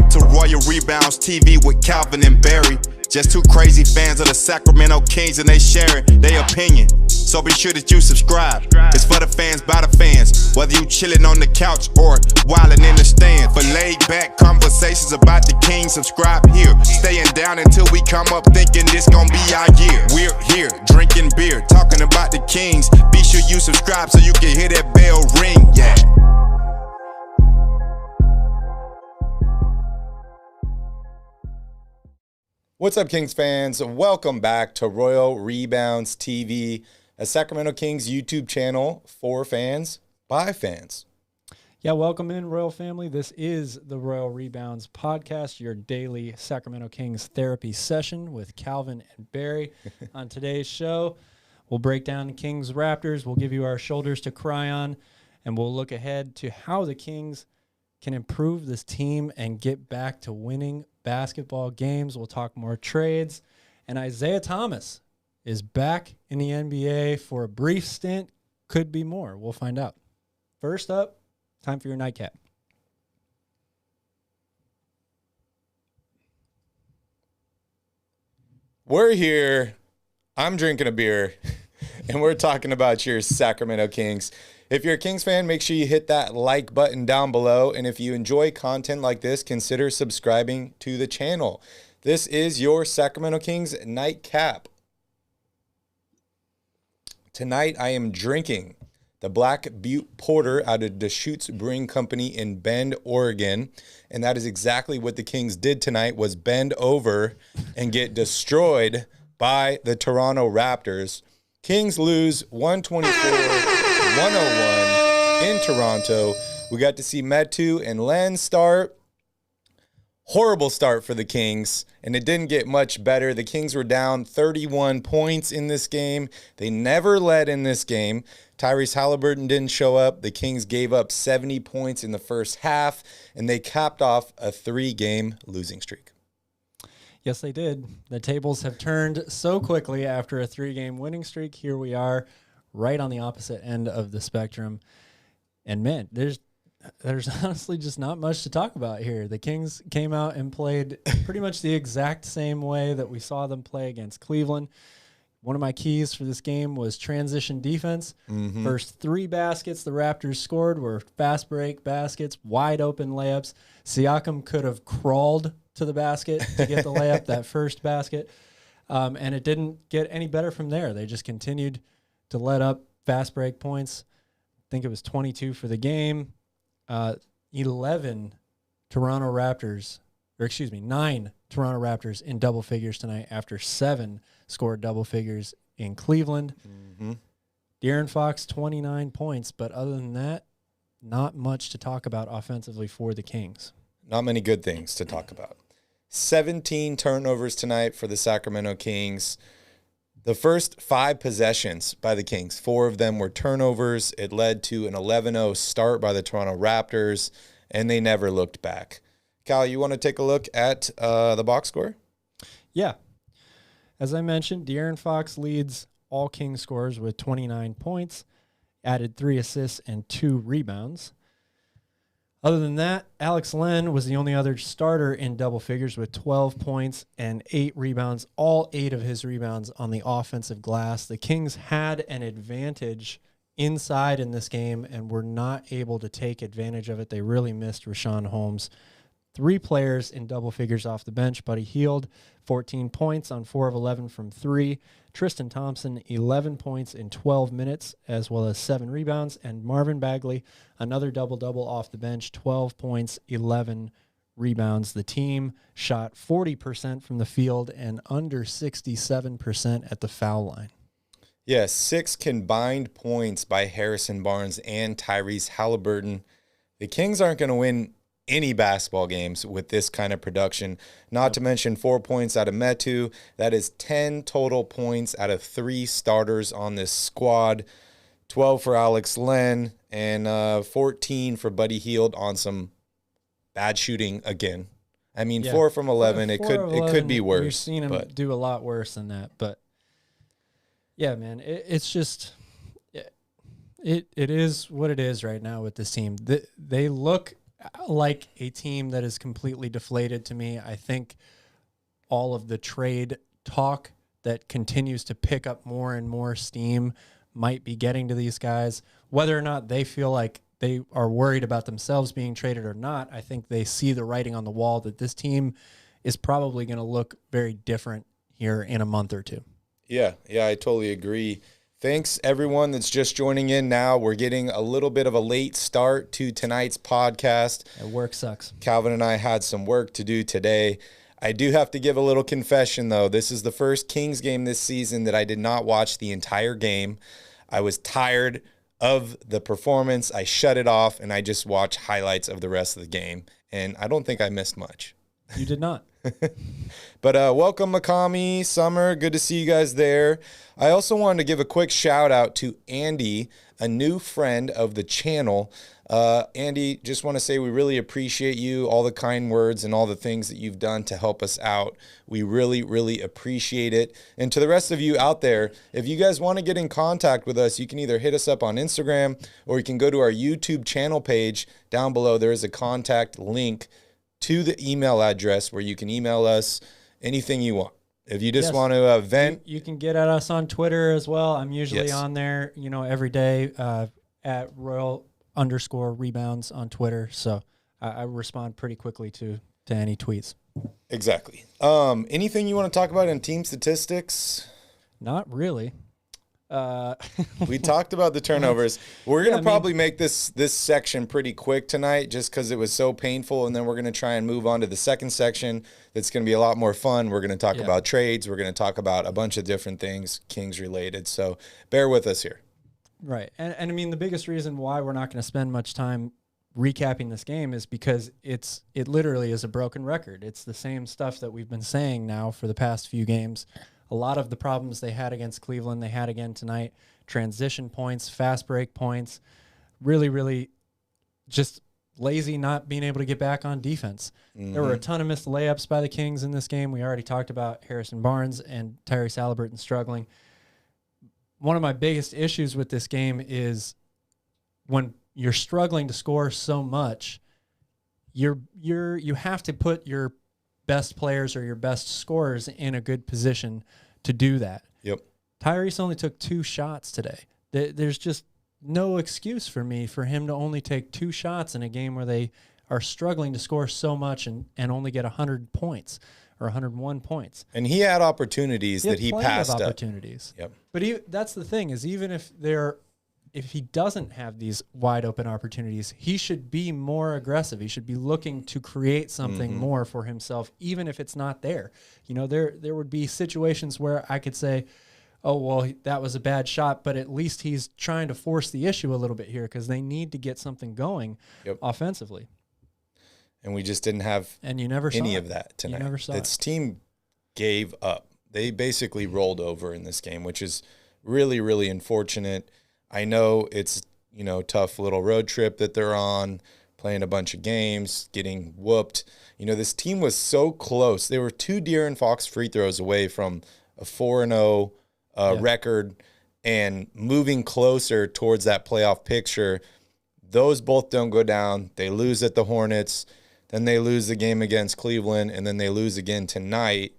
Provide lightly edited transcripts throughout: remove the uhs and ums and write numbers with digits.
back to Royal Rebounds TV with Calvin and Barry. Just two crazy fans of the Sacramento Kings and they sharing their opinion. So be sure that you subscribe. It's for the fans, by the fans. Whether you chilling on the couch or wildin' in the stand. For laid back conversations about the Kings, subscribe here. Staying down until we come up thinking this gon' be our year. We're here, drinking beer, talking about the Kings. Be sure you subscribe so you can hear that bell ring, yeah. What's up, Kings fans? Welcome back to Royal Rebounds TV, a Sacramento Kings YouTube channel for fans, by fans. Yeah, welcome in, Royal family. This is the Royal Rebounds Podcast, your daily Sacramento Kings therapy session with Calvin and Barry. On today's show, we'll break down the Kings Raptors, we'll give you our shoulders to cry on, and we'll look ahead to how the Kings can improve this team and get back to winning basketball games. We'll talk more trades. And Isaiah Thomas is back in the NBA for a brief stint. Could be more. We'll find out. First up, time for your nightcap. We're here. I'm drinking a beer, and we're talking about your Sacramento Kings. If you're a Kings fan, make sure you hit that like button down below. And if you enjoy content like this, consider subscribing to the channel. This is your Sacramento Kings nightcap. Tonight, I am drinking the Black Butte Porter out of Deschutes Brewing Company in Bend, Oregon. And that is exactly what the Kings did tonight, was bend over and get destroyed by the Toronto Raptors. Kings lose 124-101 in Toronto. We got to see Metu and Len start. Horrible start for the Kings, and it didn't get much better. The Kings were down 31 points in this game. They never led in this game. Tyrese Haliburton didn't show up. The Kings gave up 70 points in the first half, and they capped off a 3-game losing streak. Yes, they did. The tables have turned so quickly after a 3-game winning streak. Here we are, right on the opposite end of the spectrum. And, man, there's honestly just not much to talk about here. The Kings came out and played pretty much the exact same way that we saw them play against Cleveland. One of my keys for this game was transition defense. First 3 baskets the Raptors scored were fast break baskets, wide open layups. Siakam could have crawled to the basket to get the layup, that first basket. And it didn't get any better from there. They just continued to let up fast break points. I think it was 22 for the game. 9 Toronto Raptors in double figures tonight after 7 scored double figures in Cleveland. De'Aaron Fox, 29 points. But other than that, not much to talk about offensively for the Kings. Not many good things to talk about. 17 turnovers tonight for the Sacramento Kings. The first 5 possessions by the Kings, 4 of them were turnovers. It led to an 11-0 start by the Toronto Raptors, and they never looked back. Cal, you want to take a look at the box score? Yeah. As I mentioned, De'Aaron Fox leads all Kings scorers with 29 points, added 3 assists and 2 rebounds. Other than that, Alex Len was the only other starter in double figures with 12 points and 8 rebounds, all 8 of his rebounds on the offensive glass. The Kings had an advantage inside in this game and were not able to take advantage of it. They really missed Richaun Holmes. 3 players in double figures off the bench. Buddy Hield, 14 points on 4 of 11 from 3. Tristan Thompson, 11 points in 12 minutes, as well as 7 rebounds. And Marvin Bagley, another double-double off the bench, 12 points, 11 rebounds. The team shot 40% from the field and under 67% at the foul line. Yes, 6 combined points by Harrison Barnes and Tyrese Haliburton. The Kings aren't going to win any basketball games with this kind of production, not to mention 4 points out of Metu. That is 10 total points out of 3 starters on this squad, 12 for Alex Len, and 14 for Buddy Hield on some bad shooting again. I mean, 4 from 11, it could be worse. We've seen him do a lot worse than that, but yeah, man, it's just it is what it is right now with this team. They look like a team that is completely deflated to me. I think all of the trade talk that continues to pick up more and more steam might be getting to these guys. Whether or not they feel like they are worried about themselves being traded or not, I think they see the writing on the wall that this team is probably going to look very different here in a month or two. Yeah, I totally agree. Thanks, everyone that's just joining in now. We're getting a little bit of a late start to tonight's podcast. Work sucks. Calvin and I had some work to do today. I do have to give a little confession, though. This is the first Kings game this season that I did not watch the entire game. I was tired of the performance. I shut it off, and I just watched highlights of the rest of the game. And I don't think I missed much. You did not. But welcome, Makami, Summer. Good to see you guys there. I also wanted to give a quick shout out to Andy, a new friend of the channel. Andy, just want to say we really appreciate you, all the kind words and all the things that you've done to help us out. We really, really appreciate it. And to the rest of you out there, if you guys want to get in contact with us, you can either hit us up on Instagram or you can go to our YouTube channel page. Down below, there is a contact link to the email address where you can email us anything you want. If you just want to vent. You can get at us on Twitter as well. I'm usually on there, every day at Royal_Rebounds on Twitter. So I respond pretty quickly to any tweets. Exactly. Anything you want to talk about in team statistics? Not really. We talked about the turnovers. We're going to probably make this section pretty quick tonight just because it was so painful, and then we're going to try and move on to the second section that's going to be a lot more fun. We're going to talk about trades. We're going to talk about a bunch of different things Kings related. So bear with us here. Right. And I mean, the biggest reason why we're not going to spend much time recapping this game is because it literally is a broken record. It's the same stuff that we've been saying now for the past few games. A lot of the problems they had against Cleveland, they had again tonight. Transition points, fast break points, really, really just lazy not being able to get back on defense. Mm-hmm. There were a ton of missed layups by the Kings in this game. We already talked about Harrison Barnes and Tyrese Haliburton struggling. One of my biggest issues with this game is when you're struggling to score so much, you have to put your best players or your best scorers in a good position to do that. Yep. Tyrese only took 2 shots today. There's just no excuse for me for him to only take 2 shots in a game where they are struggling to score so much and only get 100 points or 101 points. And he had opportunities that he passed up. Opportunities. Yep. But that's the thing is even if he doesn't have these wide open opportunities, he should be more aggressive. He should be looking to create something more for himself, even if it's not there. There would be situations where I could say, oh, well, that was a bad shot, but at least he's trying to force the issue a little bit here because they need to get something going offensively. And we just didn't have any of that tonight. You never saw This team gave up. They basically rolled over in this game, which is really, really unfortunate. I know it's, tough little road trip that they're on, playing a bunch of games, getting whooped. This team was so close. They were 2 De'Aaron Fox free throws away from a 4-0 record and moving closer towards that playoff picture. Those both don't go down. They lose at the Hornets. Then they lose the game against Cleveland, and then they lose again tonight,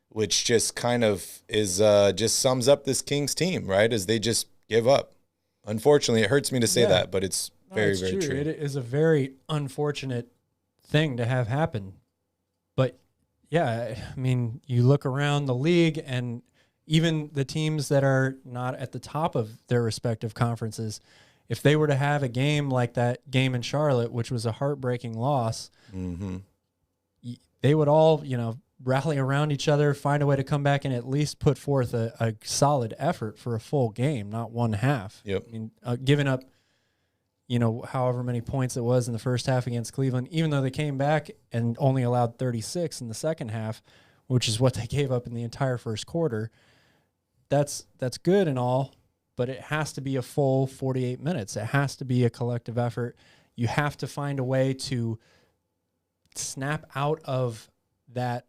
which just kind of is just sums up this Kings team, right, as they just give up. Unfortunately, it hurts me to say that, but it's very, very true. It is a very unfortunate thing to have happen. But, yeah, I mean, you look around the league and even the teams that are not at the top of their respective conferences, if they were to have a game like that game in Charlotte, which was a heartbreaking loss, they would all, rally around each other, find a way to come back and at least put forth a solid effort for a full game, not one half. Yep. I mean, giving up, however many points it was in the first half against Cleveland, even though they came back and only allowed 36 in the second half, which is what they gave up in the entire first quarter. That's good and all, but it has to be a full 48 minutes. It has to be a collective effort. You have to find a way to snap out of that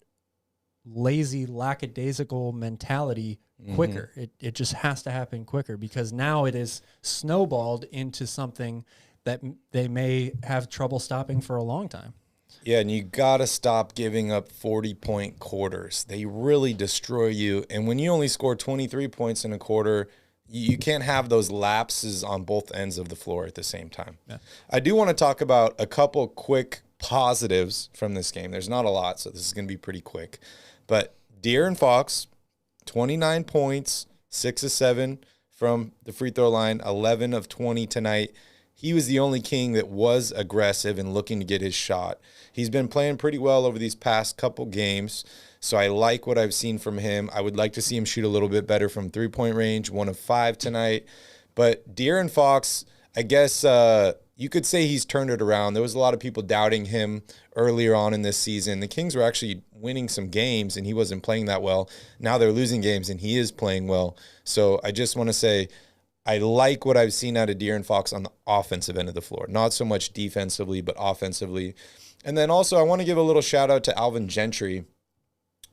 lazy, lackadaisical mentality quicker. It just has to happen quicker because now it is snowballed into something that they may have trouble stopping for a long time. Yeah, and you got to stop giving up 40-point quarters. They really destroy you. And when you only score 23 points in a quarter, you can't have those lapses on both ends of the floor at the same time. Yeah. I do want to talk about a couple quick positives from this game. There's not a lot, so this is going to be pretty quick. But De'Aaron Fox, 29 points, 6 of 7 from the free throw line, 11 of 20 tonight. He was the only King that was aggressive and looking to get his shot. He's been playing pretty well over these past couple games, so I like what I've seen from him. I would like to see him shoot a little bit better from three-point range, 1 of 5 tonight. But De'Aaron Fox, I guess you could say he's turned it around. There was a lot of people doubting him earlier on in this season. The Kings were actually winning some games, and he wasn't playing that well. Now they're losing games, and he is playing well. So I just want to say I like what I've seen out of De'Aaron Fox on the offensive end of the floor. Not so much defensively, but offensively. And then also I want to give a little shout-out to Alvin Gentry.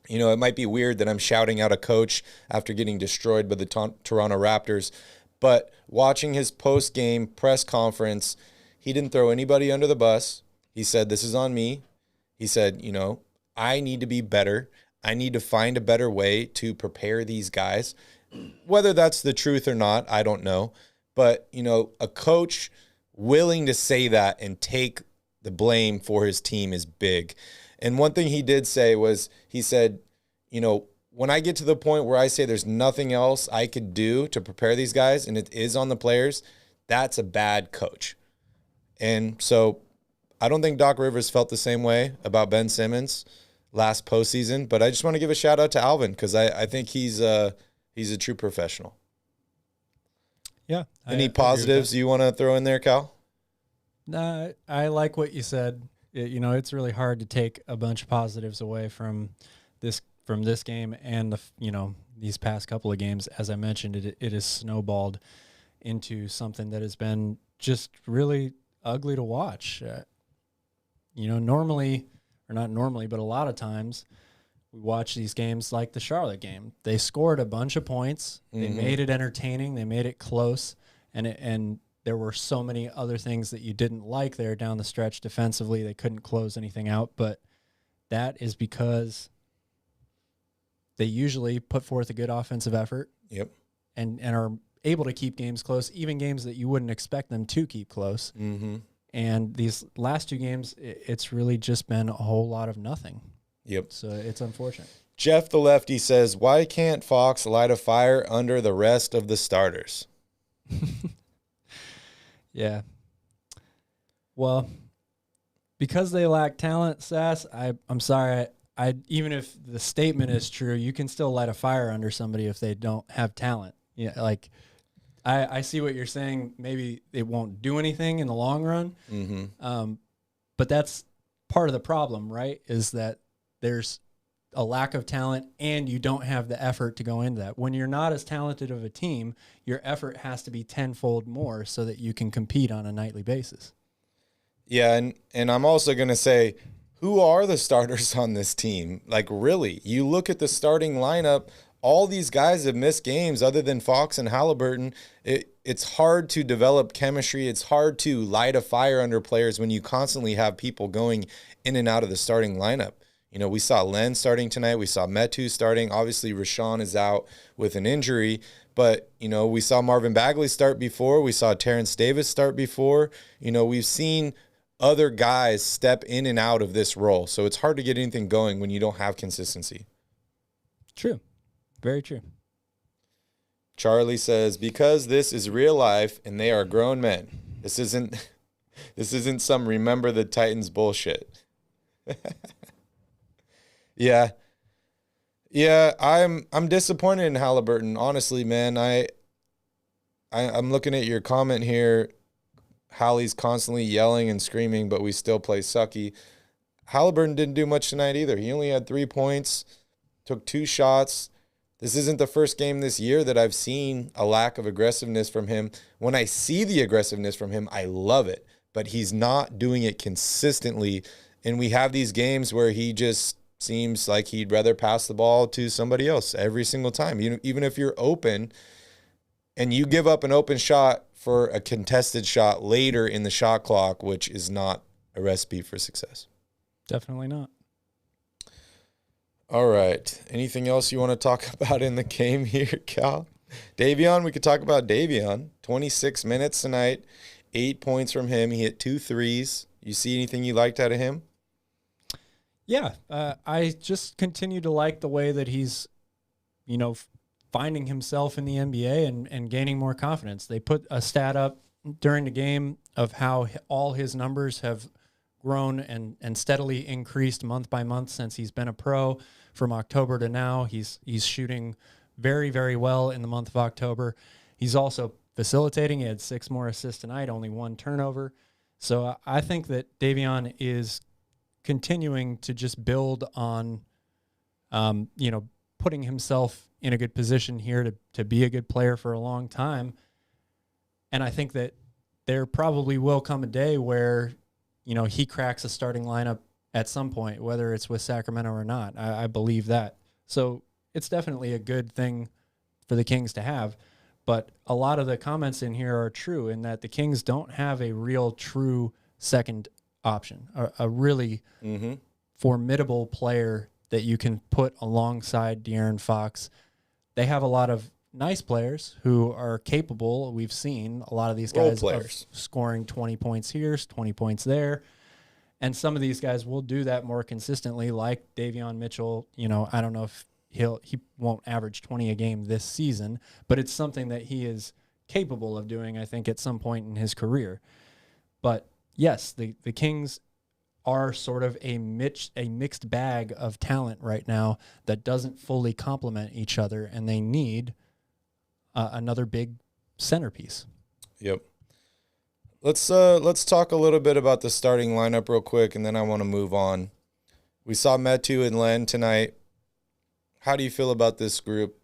You know, it might be weird that I'm shouting out a coach after getting destroyed by the Toronto Raptors, but watching his post-game press conference, he didn't throw anybody under the bus. He said, this is on me. He said, you know, I need to be better. I need to find a better way to prepare these guys. Whether that's the truth or not, I don't know. But, you know, a coach willing to say that and take the blame for his team is big. And one thing he did say was, he said, you know, when I get to the point where I say there's nothing else I could do to prepare these guys, and it is on the players, that's a bad coach. And so I don't think Doc Rivers felt the same way about Ben Simmons last postseason, but I just want to give a shout out to Alvin because I think he's a true professional. Yeah. Any positives you want to throw in there, Cal? Nah, I like what you said. You know, it's really hard to take a bunch of positives away from this game and these past couple of games. As I mentioned, it has snowballed into something that has been just really ugly to watch. Normally, or not normally, but a lot of times we watch these games like the Charlotte game. They scored a bunch of points. They made it entertaining. They made it close, and there were so many other things that you didn't like there down the stretch defensively. They couldn't close anything out, but that is because they usually put forth a good offensive effort. Yep. And are able to keep games close, even games that you wouldn't expect them to keep close. Mm-hmm. And these last two games, it's really just been a whole lot of nothing. Yep. So it's unfortunate. Jeff the Lefty says, why can't Fox light a fire under the rest of the starters? Yeah. Well, because they lack talent, Sass, I'm sorry. I even if the statement is true, you can still light a fire under somebody if they don't have talent. Yeah, like I see what you're saying. Maybe it won't do anything in the long run. Mm-hmm. But that's part of the problem, right? Is that there's a lack of talent and you don't have the effort to go into that. When you're not as talented of a team, your effort has to be tenfold more so that you can compete on a nightly basis. Yeah, and I'm also going to say, who are the starters on this team? Like, really, you look at the starting lineup, all these guys have missed games other than Fox and Haliburton. It's hard to develop chemistry. It's hard to light a fire under players when you constantly have people going in and out of the starting lineup. You know, we saw Len starting tonight. We saw Metu starting. Obviously, Rashawn is out with an injury. But, you know, we saw Marvin Bagley start before. We saw Terrence Davis start before. You know, we've seen other guys step in and out of this role. So it's hard to get anything going when you don't have consistency. True. Very true. Charlie says, because this is real life and they are grown men. This isn't some remember the Titans bullshit. Yeah. I'm disappointed in Haliburton, honestly, man. I'm looking at your comment here. Hallie's constantly yelling and screaming, but we still play sucky. Haliburton didn't do much tonight either. He only had 3 points, took 2 shots. This isn't the first game this year that I've seen a lack of aggressiveness from him. When I see the aggressiveness from him, I love it, but he's not doing it consistently. And we have these games where he just seems like he'd rather pass the ball to somebody else every single time. Even if you're open and you give up an open shot for a contested shot later in the shot clock, which is not a recipe for success. Definitely not. All right. Anything else you want to talk about in the game here, Cal? Davion, we could talk about Davion. 26 minutes tonight, 8 points from him. He hit 2 threes. You see anything you liked out of him? Yeah, I just continue to like the way that he's, finding himself in the NBA and gaining more confidence. They put a stat up during the game of how all his numbers have grown and steadily increased month by month since he's been a pro. From October to now, he's shooting very, very well in the month of October. He's also facilitating. He had 6 more assists tonight, only 1 turnover. So I think that Davion is continuing to just build on, putting himself in a good position here to be a good player for a long time. And I think that there probably will come a day where, he cracks a starting lineup at some point, whether it's with Sacramento or not. I believe that. So it's definitely a good thing for the Kings to have. But a lot of the comments in here are true in that the Kings don't have a real true second option, a really formidable player that you can put alongside De'Aaron Fox. They have a lot of nice players who are capable. We've seen a lot of these guys of scoring 20 points here, 20 points there. And some of these guys will do that more consistently, like Davion Mitchell. I don't know if he won't average 20 a game this season, but it's something that he is capable of doing, I think, at some point in his career. But yes, the Kings are sort of a mixed bag of talent right now that doesn't fully complement each other, and they need another big centerpiece. Yep. Let's talk a little bit about the starting lineup real quick, and then I want to move on. We saw Metu and Len tonight. How do you feel about this group?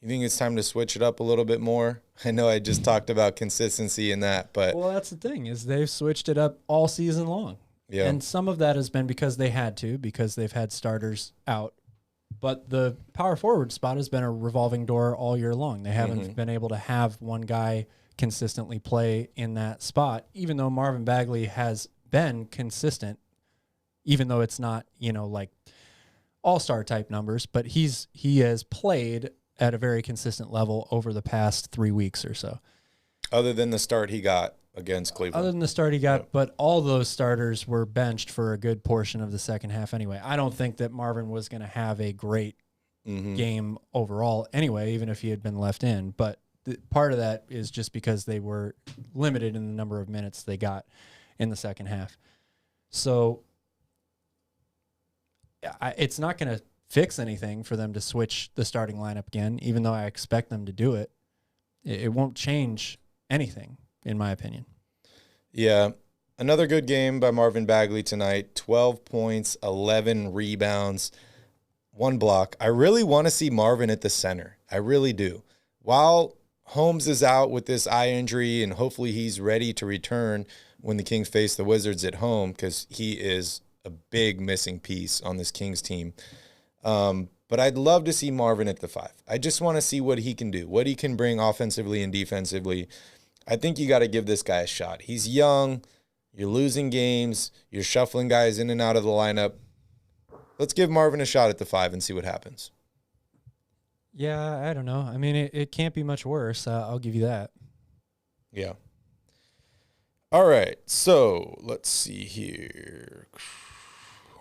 You think it's time to switch it up a little bit more? I know I just talked about consistency in that, but well, that's the thing is they've switched it up all season long. Yeah. And some of that has been because they had to, because they've had starters out. But the power forward spot has been a revolving door all year long. They haven't been able to have one guy consistently play in that spot, even though Marvin Bagley has been consistent, even though it's not, like all-star type numbers, but he has played at a very consistent level over the past 3 weeks or so. Other than the start he got against Cleveland. But all those starters were benched for a good portion of the second half anyway. I don't think that Marvin was going to have a great game overall anyway, even if he had been left in. But part of that is just because they were limited in the number of minutes they got in the second half. So it's not going to fix anything for them to switch the starting lineup again, even though I expect them to do it. It won't change anything, in my opinion. Yeah. Another good game by Marvin Bagley tonight. 12 points, 11 rebounds, 1 block. I really want to see Marvin at the center. I really do. While Holmes is out with this eye injury, and hopefully he's ready to return when the Kings face the Wizards at home, because he is a big missing piece on this Kings team. But I'd love to see Marvin at the 5. I just want to see what he can do, what he can bring offensively and defensively. I think you got to give this guy a shot. He's young. You're losing games. You're shuffling guys in and out of the lineup. Let's give Marvin a shot at the 5 and see what happens. Yeah, I don't know. I mean, it can't be much worse. I'll give you that. Yeah. All right. So let's see here.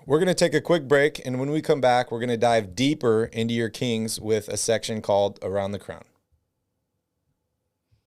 We're going to take a quick break, and when we come back, we're going to dive deeper into your Kings with a section called Around the Crown.